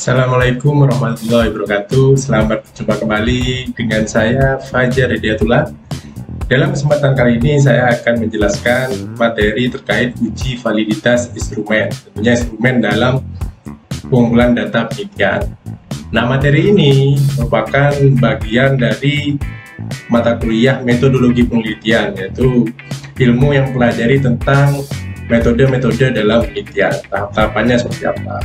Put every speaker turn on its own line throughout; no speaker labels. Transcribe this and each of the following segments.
Assalamualaikum warahmatullahi wabarakatuh. Selamat berjumpa kembali dengan saya Fajar Hidayatullah. Dalam kesempatan kali ini saya akan menjelaskan materi terkait uji validitas instrumen, tentunya instrumen dalam pengumpulan data penelitian. Nah, materi ini merupakan bagian dari mata kuliah metodologi penelitian, yaitu ilmu yang mempelajari tentang metode-metode dalam penelitian, tahap-tahapannya seperti apa.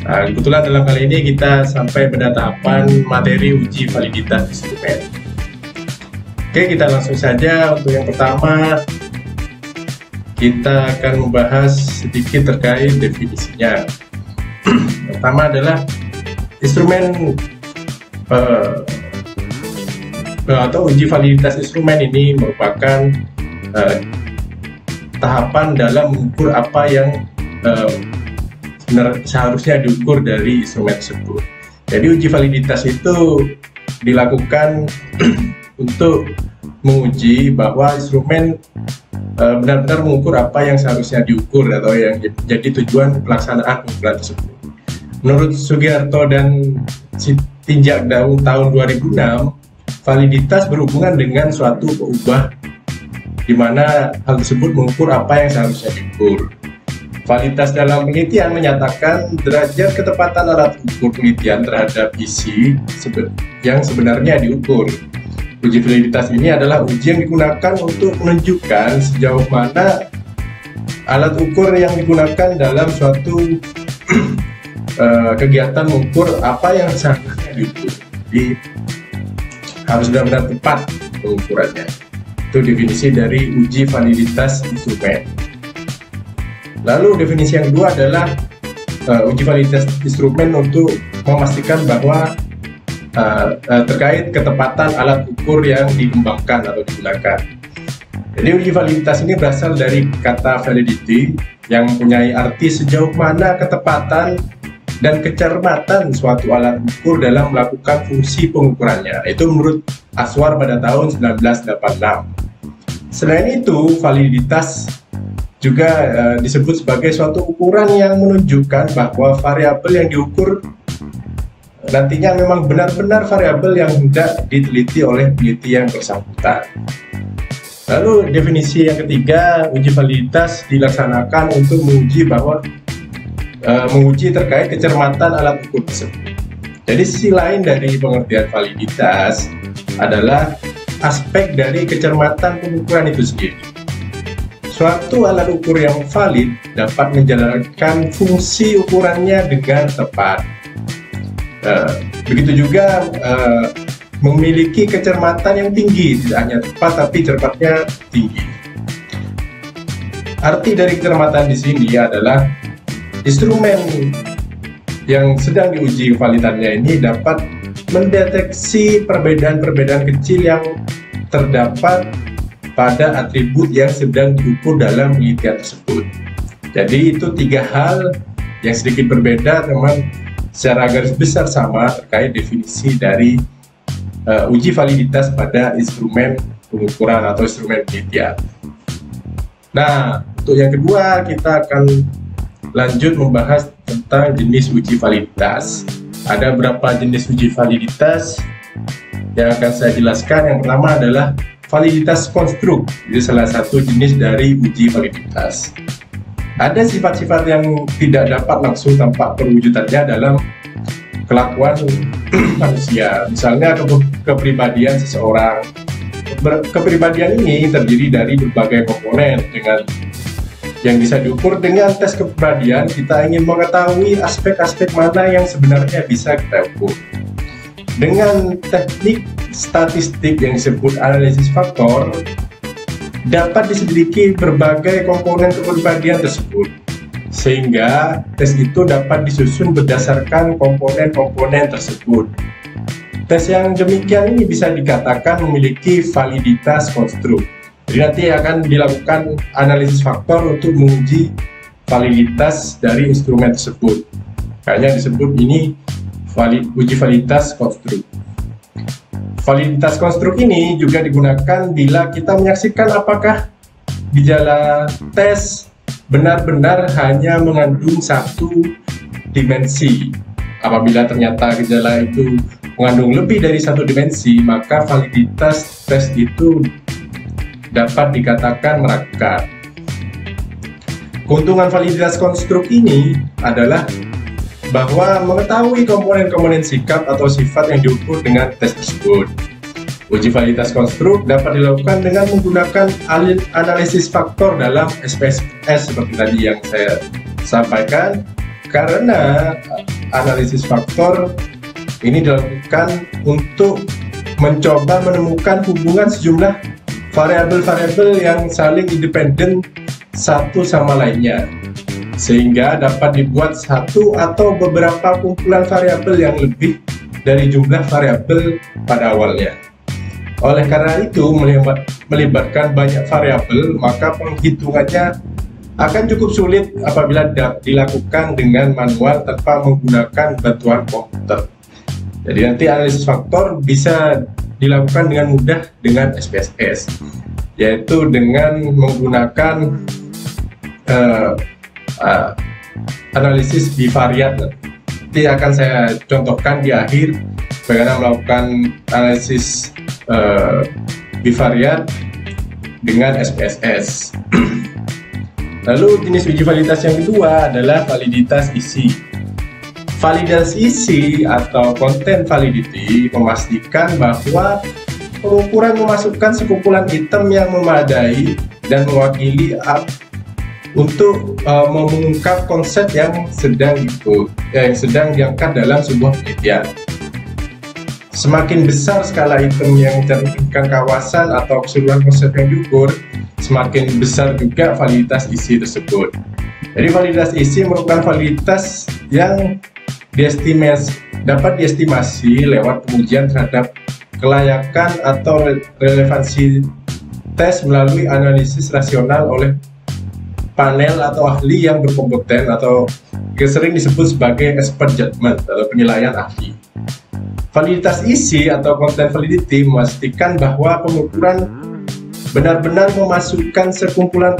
Nah, kebetulan dalam kali ini kita sampai pada tahapan materi uji validitas instrumen. Oke, kita langsung saja. Untuk yang pertama, kita akan membahas sedikit terkait definisinya. Pertama adalah instrumen atau uji validitas instrumen ini merupakan tahapan dalam mengukur apa yang seharusnya diukur dari instrumen tersebut. Jadi uji validitas itu dilakukan untuk menguji bahwa instrumen benar-benar mengukur apa yang seharusnya diukur atau yang jadi tujuan pelaksanaan pengumpulan tersebut. Menurut Sugiarto dan Sitinjak tahun 2006, validitas berhubungan dengan suatu peubah di mana hal tersebut mengukur apa yang seharusnya diukur. Validitas dalam penelitian menyatakan derajat ketepatan alat ukur penelitian terhadap isi yang sebenarnya diukur. Uji validitas ini adalah uji yang digunakan untuk menunjukkan sejauh mana alat ukur yang digunakan dalam suatu kegiatan mengukur apa yang seharusnya diukur. Jadi harus benar-benar tepat pengukurannya. Itu definisi dari uji validitas instrumen. Lalu definisi yang kedua adalah uji validitas instrumen untuk memastikan bahwa terkait ketepatan alat ukur yang dikembangkan atau digunakan. Jadi uji validitas ini berasal dari kata validity yang mempunyai arti sejauh mana ketepatan dan kecermatan suatu alat ukur dalam melakukan fungsi pengukurannya. Itu menurut Aswar pada tahun 1986. Selain itu, validitas juga disebut sebagai suatu ukuran yang menunjukkan bahwa variabel yang diukur nantinya memang benar-benar variabel yang hendak diteliti oleh peneliti yang bersangkutan. Lalu definisi yang ketiga, uji validitas dilaksanakan untuk menguji terkait kecermatan alat ukur tersebut. Jadi sisi lain dari pengertian validitas adalah aspek dari kecermatan pengukuran itu sendiri. Suatu alat ukur yang valid dapat menjalankan fungsi ukurannya dengan tepat. Begitu juga memiliki kecermatan yang tinggi, tidak hanya tepat tapi cermatnya tinggi. Arti dari kecermatan di sini adalah instrumen yang sedang diuji validannya ini dapat mendeteksi perbedaan-perbedaan kecil yang terdapat pada atribut yang sedang diukur dalam penelitian tersebut. Jadi itu tiga hal yang sedikit berbeda, teman, secara garis besar sama terkait definisi dari uji validitas pada instrumen pengukuran atau instrumen penelitian. Nah, untuk yang kedua kita akan lanjut membahas tentang jenis uji validitas. Ada beberapa jenis uji validitas yang akan saya jelaskan. Yang pertama adalah validitas konstruk, itu salah satu jenis dari uji validitas. Ada sifat-sifat yang tidak dapat langsung tampak perwujudannya dalam kelakuan manusia. Misalnya kepribadian seseorang. Kepribadian ini terdiri dari berbagai komponen dengan yang bisa diukur. Dengan tes kepribadian kita ingin mengetahui aspek-aspek mana yang sebenarnya bisa kita ukur. Dengan teknik statistik yang disebut analisis faktor, dapat diselidiki berbagai komponen kepribadian tersebut, sehingga tes itu dapat disusun berdasarkan komponen-komponen tersebut. Tes yang demikian ini bisa dikatakan memiliki validitas konstruk. Jadi nanti akan dilakukan analisis faktor untuk menguji validitas dari instrumen tersebut. Kayaknya disebut ini uji validitas konstruk. Validitas konstruk ini juga digunakan bila kita menyaksikan apakah gejala tes benar-benar hanya mengandung satu dimensi apabila ternyata gejala itu mengandung lebih dari satu dimensi, maka validitas tes itu dapat dikatakan meragukan. Keuntungan validitas konstruk ini adalah bahwa mengetahui komponen-komponen sikap atau sifat yang diukur dengan tes tersebut. Uji validitas konstruk dapat dilakukan dengan menggunakan analisis faktor dalam SPSS seperti tadi yang saya sampaikan, karena analisis faktor ini dilakukan untuk mencoba menemukan hubungan sejumlah variabel-variabel yang saling independen satu sama lainnya, sehingga dapat dibuat satu atau beberapa kumpulan variabel yang lebih dari jumlah variabel pada awalnya. Oleh karena itu, melibatkan banyak variabel, maka penghitungannya akan cukup sulit apabila dilakukan dengan manual tanpa menggunakan bantuan komputer. Jadi nanti analisis faktor bisa dilakukan dengan mudah dengan SPSS, yaitu dengan menggunakan analisis bivariat. Nanti akan saya contohkan di akhir bagaimana melakukan analisis bivariat dengan SPSS. Lalu jenis uji validitas yang kedua adalah validitas isi. Validitas isi atau content validity memastikan bahwa pengukuran memasukkan sekumpulan item yang memadai dan mewakili untuk mengungkap konsep yang sedang diangkat dalam sebuah penelitian. Semakin besar skala item yang mencerminkan kawasan atau keseluruhan konsep yang diukur, semakin besar juga validitas isi tersebut. Jadi validitas isi merupakan validitas yang dapat diestimasi lewat pengujian terhadap kelayakan atau relevansi tes melalui analisis rasional oleh panel atau ahli yang berkompeten atau sering disebut sebagai expert judgment atau penilaian ahli. Validitas isi atau content validity memastikan bahwa pengukuran benar-benar memasukkan sekumpulan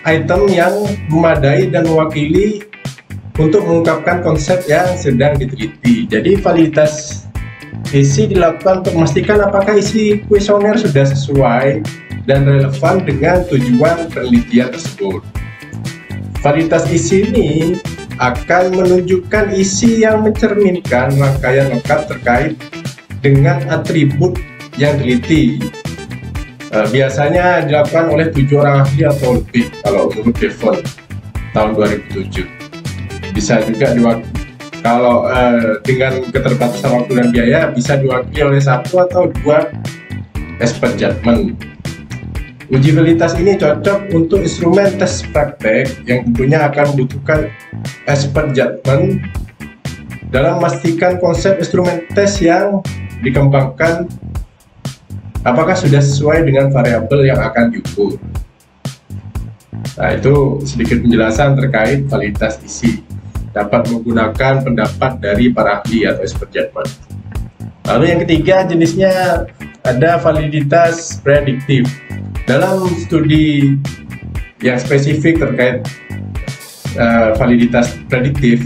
item yang memadai dan mewakili untuk mengungkapkan konsep yang sedang diteliti. Jadi validitas isi dilakukan untuk memastikan apakah isi kuesioner sudah sesuai dan relevan dengan tujuan penelitian tersebut. Validitas isi ini akan menunjukkan isi yang mencerminkan rangkaian lengkap terkait dengan atribut yang diliti. Biasanya dilakukan oleh 7 orang ahli atau lebih kalau menurut Devon tahun 2007. Bisa juga kalau dengan keterbatasan waktu dan biaya bisa diwakili oleh 1 atau 2 expert judgment. Uji validitas ini cocok untuk instrumen tes praktek yang tentunya akan membutuhkan expert judgment dalam memastikan konsep instrumen tes yang dikembangkan apakah sudah sesuai dengan variabel yang akan diukur. Nah, itu sedikit penjelasan terkait validitas isi. Dapat menggunakan pendapat dari para ahli atau expert judgment. Lalu yang ketiga jenisnya ada validitas prediktif. Dalam studi yang spesifik terkait validitas prediktif,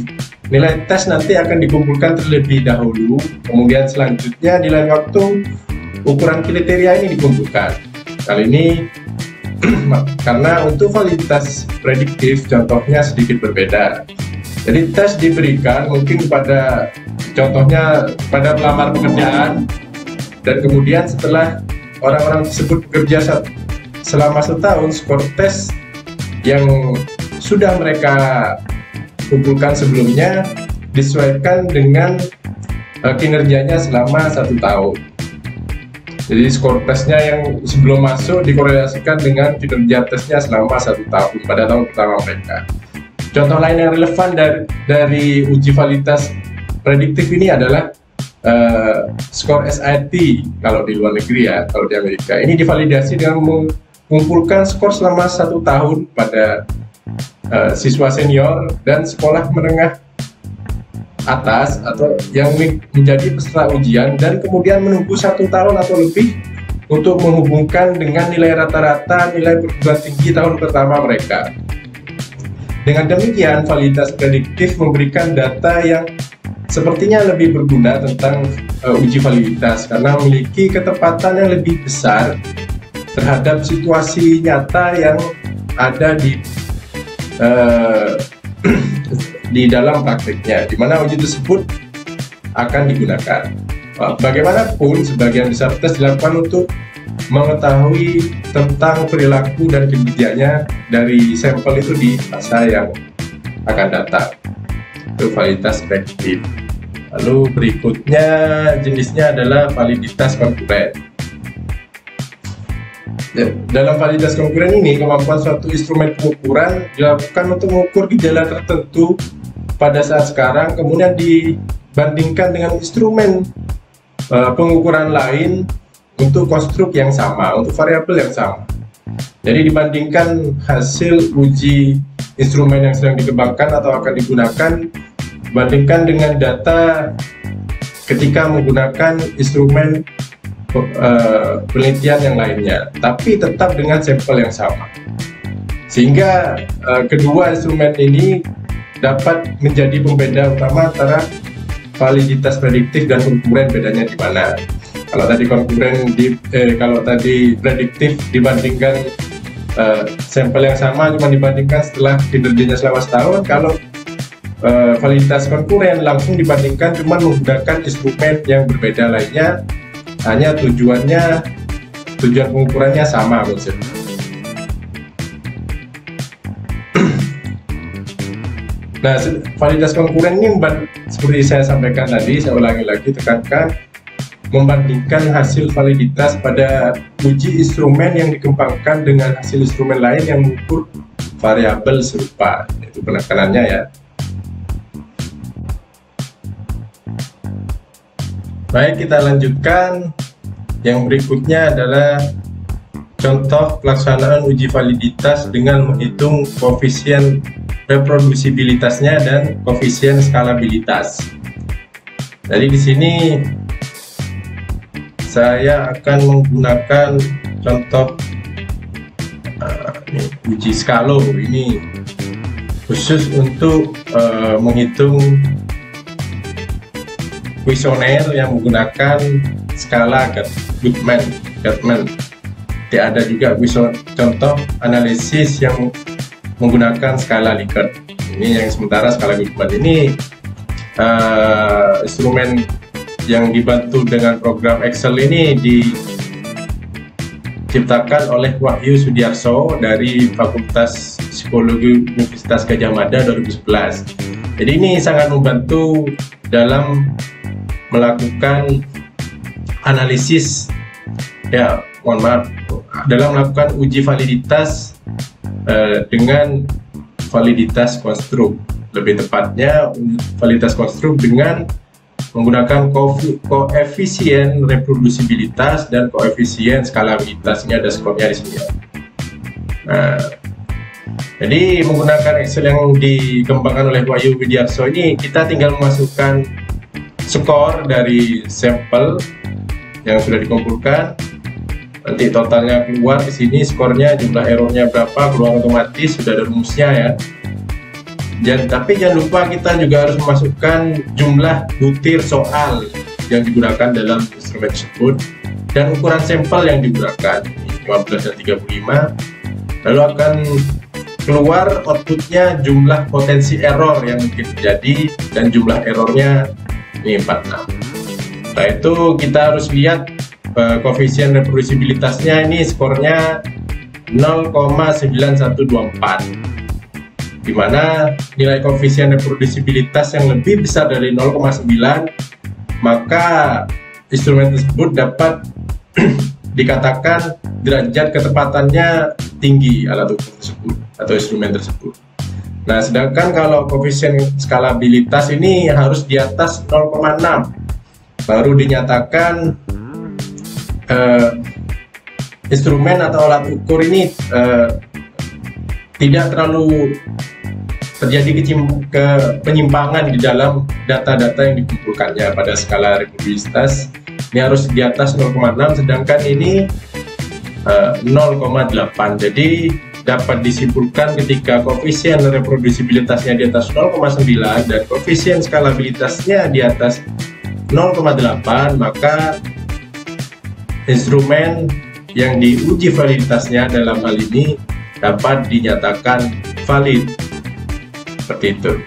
nilai tes nanti akan dikumpulkan terlebih dahulu, kemudian selanjutnya di lain waktu ukuran kriteria ini dikumpulkan. Kali ini karena untuk validitas prediktif contohnya sedikit berbeda. Jadi tes diberikan mungkin pada contohnya pada pelamar pekerjaan, dan kemudian setelah orang-orang tersebut bekerja selama setahun, skor tes yang sudah mereka kumpulkan sebelumnya disesuaikan dengan kinerjanya selama 1 tahun. Jadi skor tesnya yang sebelum masuk dikorelasikan dengan kinerja tesnya selama 1 tahun pada tahun pertama mereka. Contoh lain yang relevan dari uji validitas prediktif ini adalah skor SAT kalau di luar negeri ya, kalau di Amerika. Ini divalidasi dengan mengumpulkan skor selama 1 tahun pada siswa senior dan sekolah menengah atas atau yang menjadi peserta ujian, dan kemudian menunggu 1 tahun atau lebih untuk menghubungkan dengan nilai rata-rata nilai perguruan tinggi tahun pertama mereka. Dengan demikian, validitas prediktif memberikan data yang sepertinya lebih berguna tentang uji validitas karena memiliki ketepatan yang lebih besar terhadap situasi nyata yang ada di dalam prakteknya, di mana uji tersebut akan digunakan. Bagaimanapun, sebagian besar tes dilakukan untuk mengetahui tentang perilaku dan kinerjanya dari sampel itu di masa yang akan datang. Itu validitas prediktif. Lalu berikutnya jenisnya adalah validitas konkuren. Dalam validitas konkuren ini, kemampuan suatu instrumen pengukuran dilakukan untuk mengukur gejala tertentu pada saat sekarang, kemudian dibandingkan dengan instrumen pengukuran lain untuk konstruk yang sama, untuk variabel yang sama. Jadi dibandingkan hasil uji instrumen yang sedang dikembangkan atau akan digunakan, dibandingkan dengan data ketika menggunakan instrumen penelitian yang lainnya, tapi tetap dengan sampel yang sama. Sehingga kedua instrumen ini dapat menjadi pembeda utama antara validitas prediktif dan konkuren. Bedanya di mana? Kalau tadi konkuren kalau tadi prediktif dibandingkan sampel yang sama cuma dibandingkan setelah kinerjanya selama setahun. Kalau validitas konkuren langsung dibandingkan cuma menggunakan instrumen yang berbeda lainnya, hanya tujuan pengukurannya sama maksudnya. Nah, validitas konkuren ini seperti saya sampaikan tadi, saya ulangi lagi, tekankan, membandingkan hasil validitas pada uji instrumen yang dikembangkan dengan hasil instrumen lain yang mengukur variabel serupa. Itu penekanannya ya. Baik, kita lanjutkan. Yang berikutnya adalah contoh pelaksanaan uji validitas dengan menghitung koefisien reprodusibilitasnya dan koefisien skalabilitas. Jadi di sini saya akan menggunakan contoh uji skalo. Ini khusus untuk menghitung kuesioner yang menggunakan skala Guttman. Ada juga contoh analisis yang menggunakan skala Likert. Ini yang sementara skala Guttman ini instrumen yang dibantu dengan program Excel ini diciptakan oleh Wahyu Sudiarso dari Fakultas Psikologi Universitas Gadjah Mada 2011. Jadi ini sangat membantu dalam melakukan analisis, dalam melakukan uji validitas dengan validitas konstruk. Lebih tepatnya validitas konstruk dengan menggunakan koefisien reprodusibilitas dan koefisien skalabilitas. Ini ada skornya di sini. Nah, jadi menggunakan Excel yang dikembangkan oleh Wahyu Sudiarso ini, kita tinggal memasukkan skor dari sampel yang sudah dikumpulkan, nanti totalnya keluar di sini, skornya, jumlah errornya berapa, keluar otomatis, sudah ada rumusnya ya. Tapi jangan lupa kita juga harus memasukkan jumlah butir soal yang digunakan dalam instrumen tersebut dan ukuran sampel yang digunakan, 15 dan 35. Lalu akan keluar outputnya jumlah potensi error yang mungkin terjadi dan jumlah errornya ini 46. Setelah itu kita harus lihat koefisien reprodusibilitasnya, ini skornya 0,9124, dimana nilai koefisien reprodusibilitas yang lebih besar dari 0,9, maka instrumen tersebut dapat dikatakan derajat ketepatannya tinggi, alat ukur tersebut atau instrumen tersebut. Nah, sedangkan kalau koefisien skalabilitas ini harus di atas 0,6 baru dinyatakan instrumen atau alat ukur ini tidak terlalu terjadi penyimpangan di dalam data-data yang dikumpulkannya pada skala reprodusibilitas. Ini harus di atas 0,6, sedangkan ini 0,8. Jadi dapat disimpulkan ketika koefisien reprodusibilitasnya di atas 0,9 dan koefisien skalabilitasnya di atas 0,8, maka instrumen yang diuji validitasnya dalam hal ini dapat dinyatakan valid. Seperti itu.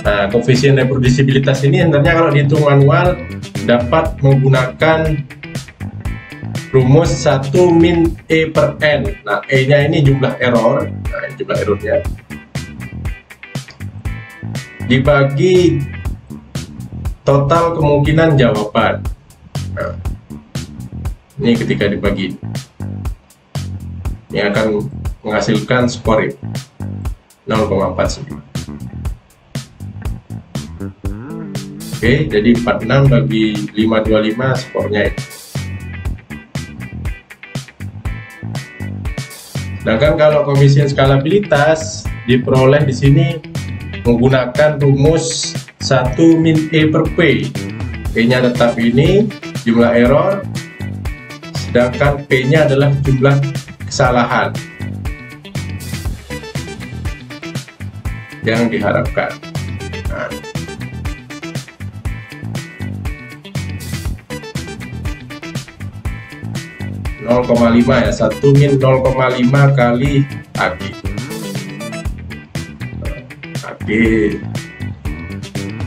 Nah, koefisien reprodusibilitas ini sebenarnya kalau dihitung manual dapat menggunakan rumus 1 min E per N. Nah, E nya ini jumlah error, nah, jumlah errornya dibagi total kemungkinan jawaban. Nah, ini ketika dibagi ini akan menghasilkan skor 0,49. Oke, jadi 46 bagi 525 skornya itu. Sedangkan kalau koefisien skalabilitas diperoleh di sini menggunakan rumus 1 min E per P. P-nya tetap ini, jumlah error, sedangkan P-nya adalah jumlah kesalahan yang diharapkan. Nah, ya, 1 min 0,5 kali AG.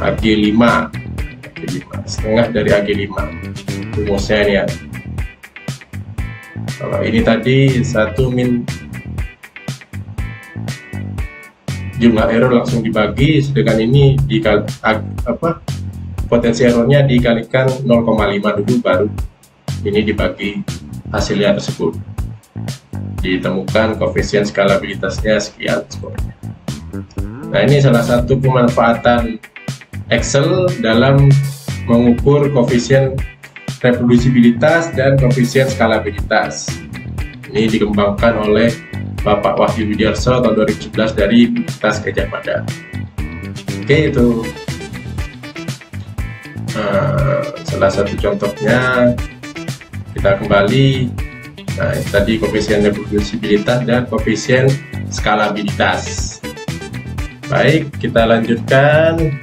AG 5, setengah dari AG 5 rumusnya ini ya. Kalau ini tadi 1 min jumlah error langsung dibagi, sedangkan ini dikali potensi errornya dikalikan 0,5 dulu, baru ini dibagi hasilnya tersebut, ditemukan koefisien skalabilitasnya sekian skornya. Nah, ini salah satu pemanfaatan Excel dalam mengukur koefisien reprodusibilitas dan koefisien skalabilitas. Ini dikembangkan oleh Bapak Wahyu Widiarso tahun 2011 dari Universitas Gadjah Mada. Oke, itu salah satu contohnya. Kita kembali. Nah, tadi koefisien reprodusibilitas dan koefisien skalabilitas. Baik, kita lanjutkan.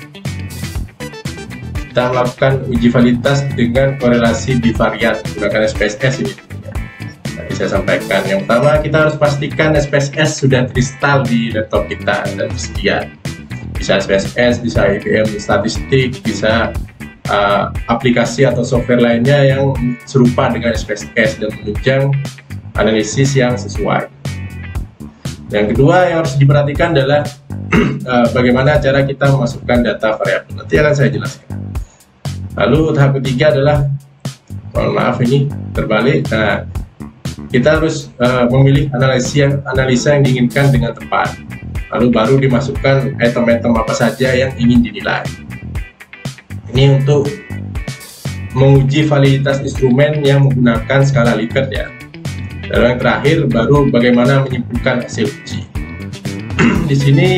Kita melakukan uji validitas dengan korelasi bivariat menggunakan SPSS ini. Tadi saya sampaikan, yang pertama kita harus pastikan SPSS sudah terinstall di laptop kita dan tersedia. Bisa SPSS, bisa IBM statistik, bisa aplikasi atau software lainnya yang serupa dengan SPSS dan menunjang analisis yang sesuai. Yang kedua yang harus diperhatikan adalah bagaimana cara kita memasukkan data variabel. Nanti akan saya jelaskan. Lalu tahap ketiga adalah, mohon maaf ini terbalik. Nah, kita harus memilih analisa yang diinginkan dengan tepat. Lalu baru dimasukkan item-item apa saja yang ingin dinilai. Ini untuk menguji validitas instrumen yang menggunakan skala Likert ya. Dan yang terakhir baru bagaimana menyimpulkan hasil uji. Di sini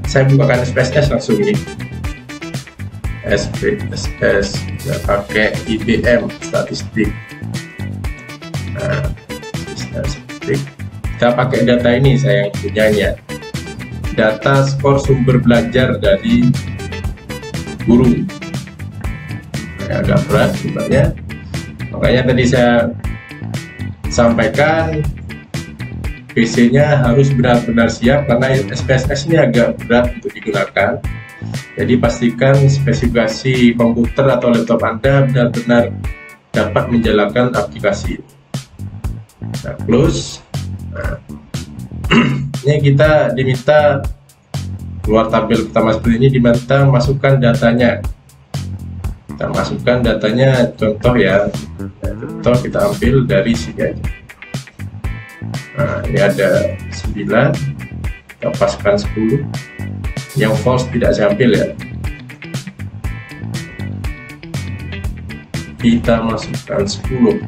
saya bukakan SPSS langsung ini. SPSS ya, pakai IBM statistik. Nah, statistik. Kita pakai data ini, saya yang punyanya. Data skor sumber belajar dari guru. Agak berat sebenarnya, makanya tadi saya sampaikan PC-nya harus benar-benar siap karena SPSS ini agak berat untuk digunakan. Jadi pastikan spesifikasi komputer atau laptop Anda benar-benar dapat menjalankan aplikasi. Nah, close. Nah, ini kita diminta keluar tabel pertama seperti ini, diminta masukkan datanya. Kita masukkan datanya, contoh ya, contoh kita ambil dari sini aja. Nah, ini ada 9, kita paskan 10, yang false tidak saya ambil ya. Kita masukkan 10.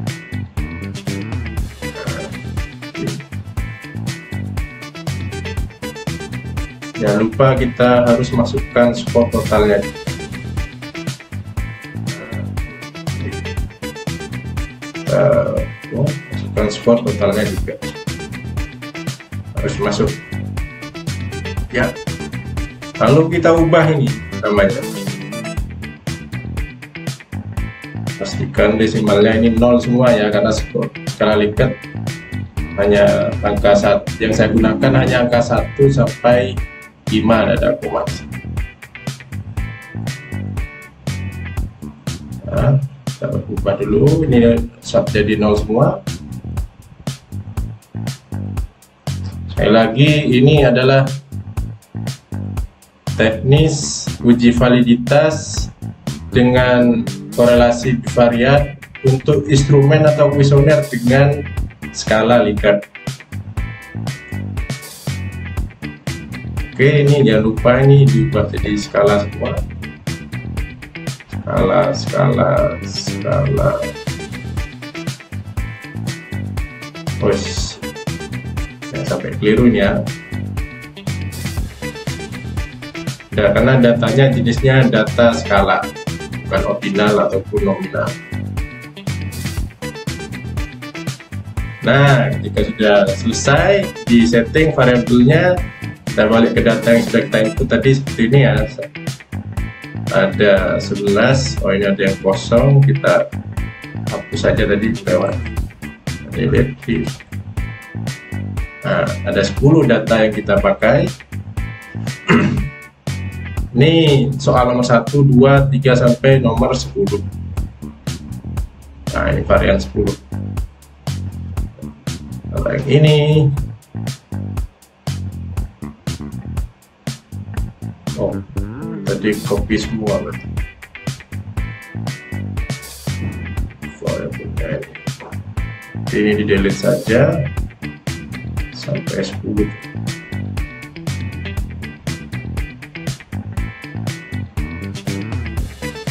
Jangan lupa kita harus masukkan skor totalnya. Masukkan dan skor totalnya juga harus masuk ya. Lalu kita ubah ini namanya, pastikan desimalnya ini 0 semua ya, karena skala Likert hanya angka 1 yang saya gunakan, hanya angka 1 sampai 5 ada koma. Nah, kita ubah dulu, ini jadi 0 semua. Sekali lagi, ini adalah teknis uji validitas dengan korelasi bivariat untuk instrumen atau kuesioner dengan skala Likert. Oke, ini jangan lupa ini diubah jadi skala semua. Skala. Terus jangan sampai keliru ini ya. Ya, karena datanya jenisnya data skala, bukan ordinal ataupun nominal. Nah, ketika sudah selesai di setting variabelnya, kita balik ke data yang sudah kita input tadi seperti ini ya. Ada 11, oh ini ada yang kosong, kita hapus saja tadi lewat delete. Nah, ada 10 data yang kita pakai. Ini soal nomor 1, 2, 3 sampai nomor 10. Nah, ini varian 10. Kalau yang ini, oh tadi copy semua berarti. Ini di delete saja sampai 10.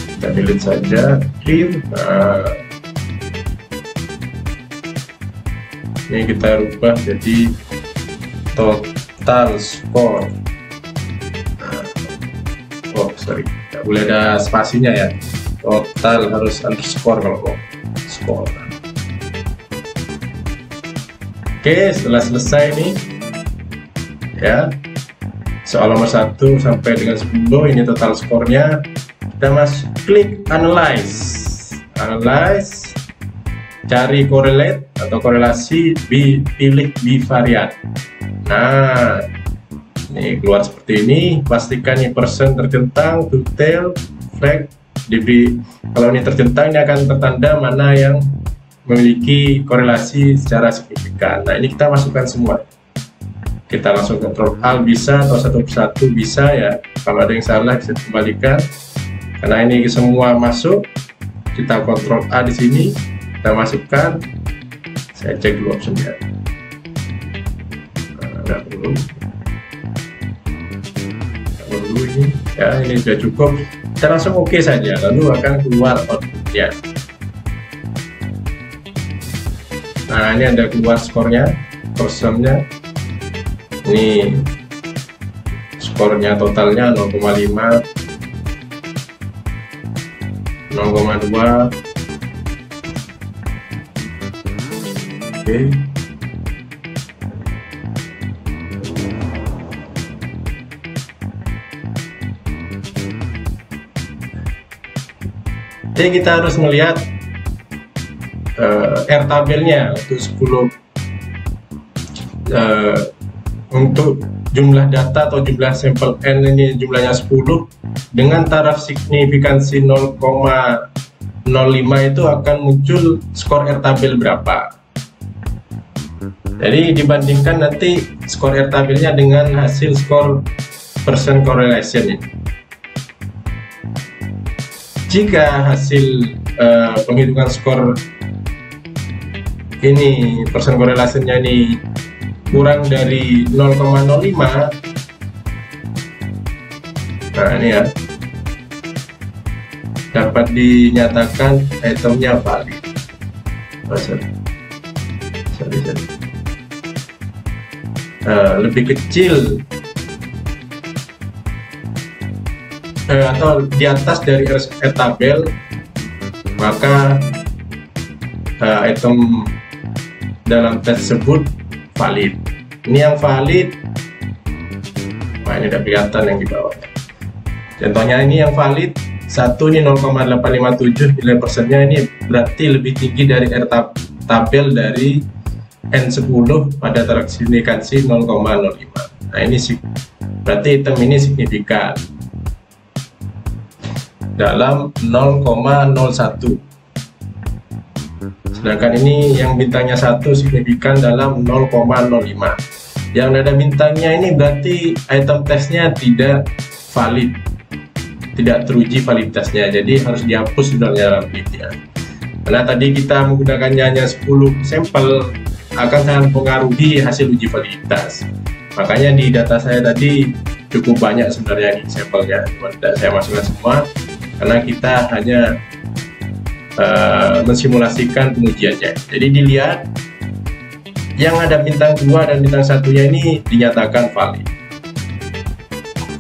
Kita delete saja, clear. Nah, ini kita rubah jadi total score. Oh sorry, tidak boleh ada spasinya ya, total harus underscore kalau mau score. Oke, setelah selesai nih ya, soal nomor 1 sampai dengan 10 ini total skornya. Kita klik analyze, cari correlate atau korelasi, pilih bivariat. Nah, ini keluar seperti ini. Pastikan ini persen tercentang, detail, flag, db. Kalau ini tercentang, ini akan tertanda mana yang memiliki korelasi secara signifikan. Nah, ini kita masukkan semua. Kita langsung Ctrl Alt bisa, atau satu persatu bisa ya. Kalau ada yang salah bisa dikembalikan. Karena ini semua masuk, kita Ctrl A di sini, kita masukkan. Saya cek dulu optionnya. Nah, dulu ini ya, ini sudah cukup. Kita langsung oke saja, lalu akan keluar outputnya. Nah, ini ada keluar skornya, persennya. Ini skornya totalnya 0,5, 0,2. Oke. Jadi kita harus melihat R tabelnya untuk 10 untuk jumlah data atau jumlah sampel N ini jumlahnya 10 dengan taraf signifikansi 0,05 itu akan muncul skor R tabel berapa. Jadi dibandingkan nanti skor R tabelnya dengan hasil skor percent correlation ini. Jika hasil penghitungan skor ini persen korelasinya ini kurang dari 0,05, nah ini ya, dapat dinyatakan itemnya valid. Lebih kecil atau di atas dari R tabel, maka item dalam tes tersebut valid. Ini yang valid, nah ini udah kelihatan yang di bawah. Contohnya ini yang valid, satu ini 0,857, nilai persennya ini berarti lebih tinggi dari R tabel dari N10 pada signifikansi 0,05. Nah ini sih berarti item ini signifikan dalam 0,01. Sedangkan ini yang bintangnya 1 signifikan dalam 0,05. Yang nada bintangnya ini berarti item tesnya tidak valid, tidak teruji validitasnya, jadi harus dihapus sebenarnya dalam penelitian. Karena tadi kita menggunakannya hanya 10 sampel akan sangat mempengaruhi hasil uji validitas. Makanya di data saya tadi cukup banyak sebenarnya nih sampelnya, tidak saya masukkan semua karena kita hanya mensimulasikan pengujiannya. Jadi dilihat yang ada bintang 2 dan bintang 1-nya ini dinyatakan valid.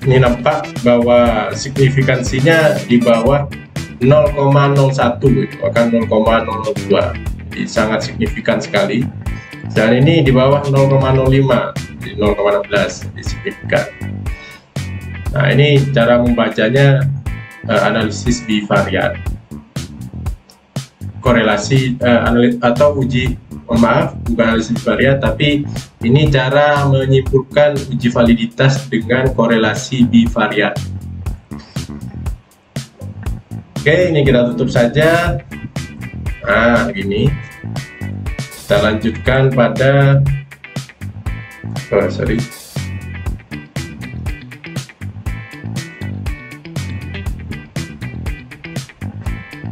Ini nampak bahwa signifikansinya di bawah 0,01 itu akan 0,02, jadi sangat signifikan sekali. Dan ini di bawah 0,05, di 0,16, jadi signifikan. Nah ini cara membacanya, analisis bivariat, korelasi atau uji, maaf, bukan analisis bivariat, tapi ini cara menyimpulkan uji validitas dengan korelasi bivariat. Oke, ini kita tutup saja. Nah, begini. Kita lanjutkan pada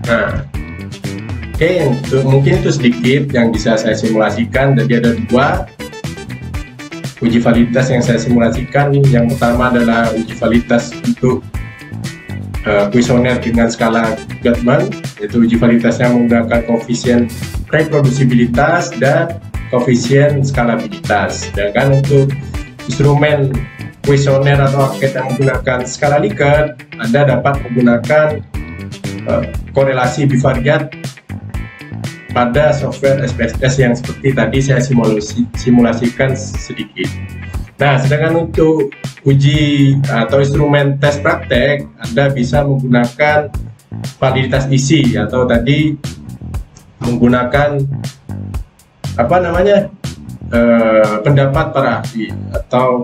Nah, oke, mungkin itu sedikit yang bisa saya simulasikan. Jadi ada 2 uji validitas yang saya simulasikan. Yang pertama adalah uji validitas untuk kuesioner dengan skala Guttman, yaitu uji validitasnya menggunakan koefisien reproduksibilitas dan koefisien skalabilitas. Sedangkan untuk instrumen kuesioner atau angket yang menggunakan skala Likert, Anda dapat menggunakan korelasi bivariat pada software SPSS yang seperti tadi saya simulasikan sedikit. Nah, sedangkan untuk uji atau instrumen tes praktek, Anda bisa menggunakan validitas isi atau tadi menggunakan apa namanya, pendapat para ahli atau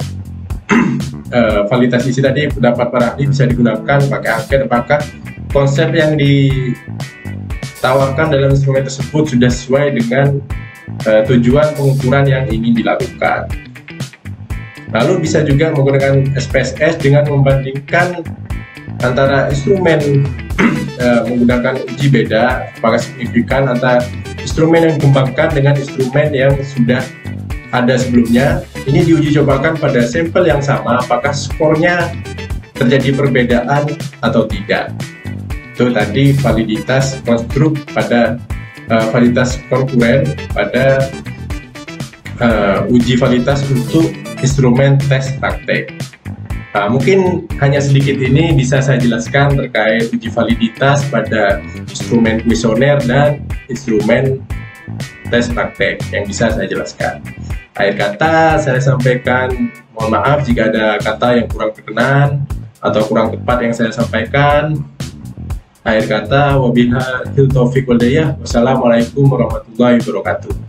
validitas isi tadi, pendapat para ahli bisa digunakan pakai angket apakah konsep yang ditawarkan dalam instrumen tersebut sudah sesuai dengan tujuan pengukuran yang ingin dilakukan. Lalu bisa juga menggunakan SPSS dengan membandingkan antara instrumen menggunakan uji beda, apakah signifikan antara instrumen yang dikembangkan dengan instrumen yang sudah ada sebelumnya. Ini diuji cobakan pada sampel yang sama, apakah skornya terjadi perbedaan atau tidak. Itu tadi validitas konstruk pada validitas konkuren pada uji validitas untuk instrumen tes praktek. Nah, mungkin hanya sedikit ini bisa saya jelaskan terkait uji validitas pada instrumen kuesioner dan instrumen tes praktek yang bisa saya jelaskan. Akhir kata saya sampaikan, mohon maaf jika ada kata yang kurang berkenan atau kurang tepat yang saya sampaikan. Akhir kata, wabillahi taufiq wal hidayah. Wassalamualaikum warahmatullahi wabarakatuh.